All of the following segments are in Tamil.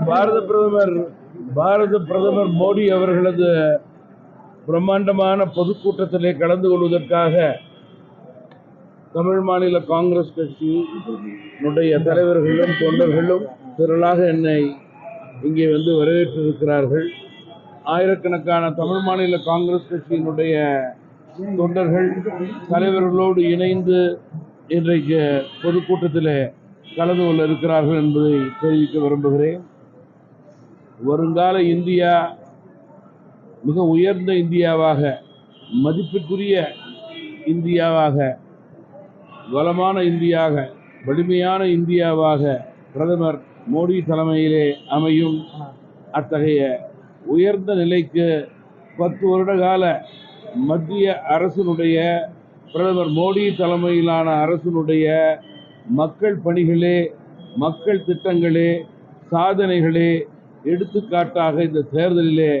பாரத பிரதமர் மோடி அவர்களது பிரம்மாண்டமான பொதுக்கூட்டத்திலே கலந்து கொள்வதற்காக தமிழ் மாநில காங்கிரஸ் கட்சியினுடைய தலைவர்களும் தொண்டர்களும் திரளாக என்னை இங்கே வந்து வரவேற்றிருக்கிறார்கள். ஆயிரக்கணக்கான தமிழ் மாநில காங்கிரஸ் கட்சியினுடைய தொண்டர்கள் தலைவர்களோடு இணைந்து இன்றைக்கு பொதுக்கூட்டத்தில் கலந்து கொள்ள இருக்கிறார்கள் என்பதை தெரிவிக்க விரும்புகிறேன். வருங்கால இந்தியா மிக உயர்ந்த இந்தியாவாக, மதிப்புக்குரிய இந்தியாவாக, வளமான இந்தியாக, வலிமையான இந்தியாவாக பிரதமர் மோடி தலைமையிலே அமையும். அத்தகைய உயர்ந்த நிலைக்கு 10 வருட கால மத்திய அரசினுடைய, பிரதமர் மோடி தலைமையிலான அரசினுடைய மக்கள் பணிகளே, மக்கள் திட்டங்களே, சாதனைகளே எடுத்துக்காட்டாக இந்த தேர்தலிலே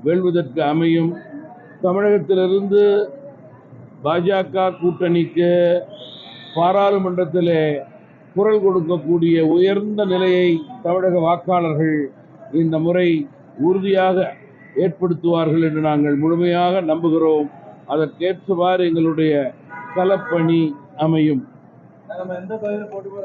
வெல்வதற்கு அமையும். தமிழகத்திலிருந்து பாஜக கூட்டணிக்கு பாராளுமன்றத்திலே குரல் கொடுக்கக்கூடிய உயர்ந்த நிலையை தமிழக வாக்காளர்கள் இந்த முறை உறுதியாக ஏற்படுத்துவார்கள் என்று நாங்கள் முழுமையாக நம்புகிறோம். அதற்கேற்றவாறு எங்களுடைய களப்பணி அமையும். நம்ம எந்த பகுதியில் போட்டி போட